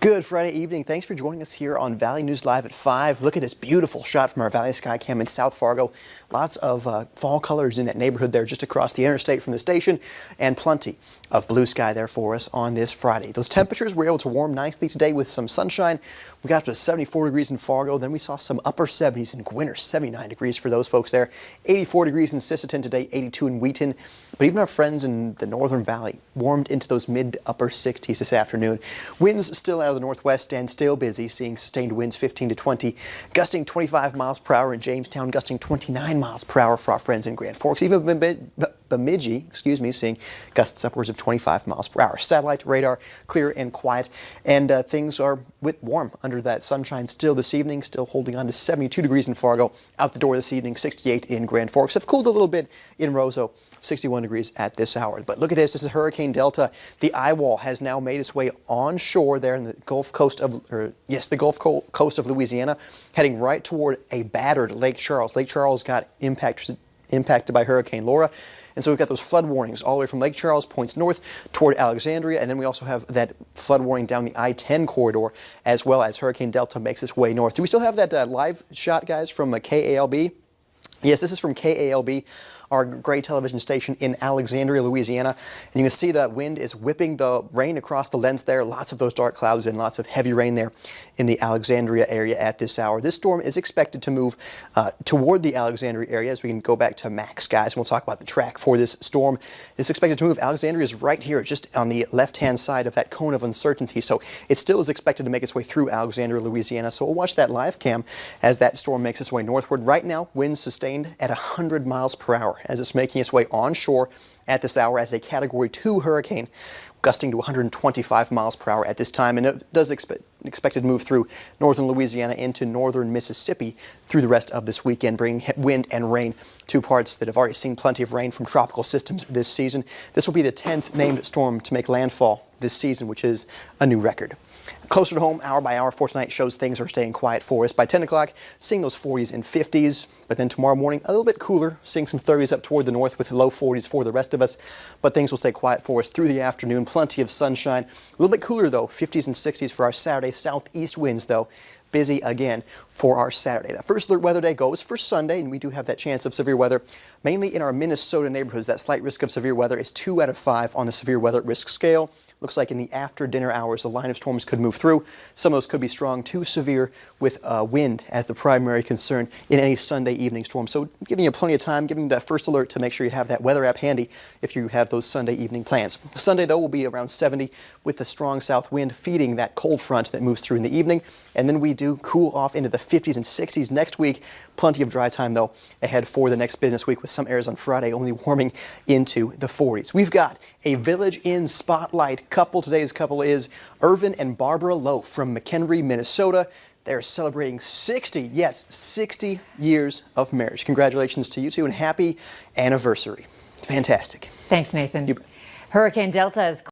Good Friday evening. Thanks for joining us here on Valley News Live at 5. Look at this beautiful shot from our Valley Sky Cam in South Fargo. Lots of fall colors in that neighborhood there just across the interstate from the station, and plenty of blue sky there for us on this Friday. Those temperatures were able to warm nicely today with some sunshine. We got up to 74 degrees in Fargo. Then we saw some upper 70s in Gwinner, 79 degrees for those folks there. 84 degrees in Sisseton today, 82 in Wheaton. But even our friends in the Northern Valley warmed into those mid-upper 60s this afternoon. Winds still out of the northwest and still busy, seeing sustained winds 15 to 20, gusting 25 miles per hour in Jamestown, gusting 29 miles per hour for our friends in Grand Forks. Even Bemidji, seeing gusts upwards of 25 miles per hour. Satellite radar clear and quiet, and things are warm under that sunshine still this evening, still holding on to 72 degrees in Fargo. Out the door this evening, 68 in Grand Forks. Have cooled a little bit in Roseau, 61 degrees at this hour. But look at this. This is Hurricane Delta. The eye wall has now made its way onshore there in the Gulf Coast of, the Gulf Coast of Louisiana, heading right toward a battered Lake Charles. Lake Charles got impacted by Hurricane Laura. And so we've got those flood warnings all the way from Lake Charles, points north toward Alexandria. And then we also have that flood warning down the I-10 corridor, as well as Hurricane Delta makes its way north. Do we still have that live shot, guys, from KALB? Yes, this is from KALB, our gray television station in Alexandria, Louisiana. And you can see the wind is whipping the rain across the lens there. Lots of those dark clouds and lots of heavy rain there in the Alexandria area at this hour. This storm is expected to move toward the Alexandria area as we can go back to Max, guys, and we'll talk about the track for this storm. It's expected to move. Alexandria is right here, just on the left-hand side of that cone of uncertainty. So it still is expected to make its way through Alexandria, Louisiana. So we'll watch that live cam as that storm makes its way northward. Right now, winds sustained at 100 miles per hour as it's making its way onshore at this hour as a Category 2 hurricane, gusting to 125 miles per hour at this time. And it does expected to move through northern Louisiana into northern Mississippi through the rest of this weekend, bringing wind and rain to parts that have already seen plenty of rain from tropical systems this season. This will be the 10th named storm to make landfall this season, which is a new record. Closer to home, hour by hour for tonight shows things are staying quiet for us. By 10 o'clock, seeing those 40s and 50s, but then tomorrow morning, a little bit cooler, seeing some 30s up toward the north with low 40s for the rest of us, but things will stay quiet for us through the afternoon. Plenty of sunshine. A little bit cooler, though, 50s and 60s for our Saturday. Southeast winds, though, busy again for our Saturday. That first alert weather day goes for Sunday, and we do have that chance of severe weather, mainly in our Minnesota neighborhoods. That slight risk of severe weather is 2 out of 5 on the severe weather risk scale. Looks like in the after dinner hours, a line of storms could move through. Some of those could be strong to severe, with wind as the primary concern in any Sunday evening storm. So giving you plenty of time, giving that first alert to make sure you have that weather app handy if you have those Sunday evening plans. Sunday, though, will be around 70 with the strong south wind feeding that cold front that moves through in the evening. And then we do cool off into the 50s and 60s next week. Plenty of dry time, though, ahead for the next business week, with some areas on Friday only warming into the 40s. We've got a Village Inn spotlight couple. Today's couple is Irvin and Barbara Lowe from McHenry, Minnesota. They're celebrating 60 years of marriage. Congratulations to you two and happy anniversary. Fantastic. Thanks, Nathan. Hurricane Delta is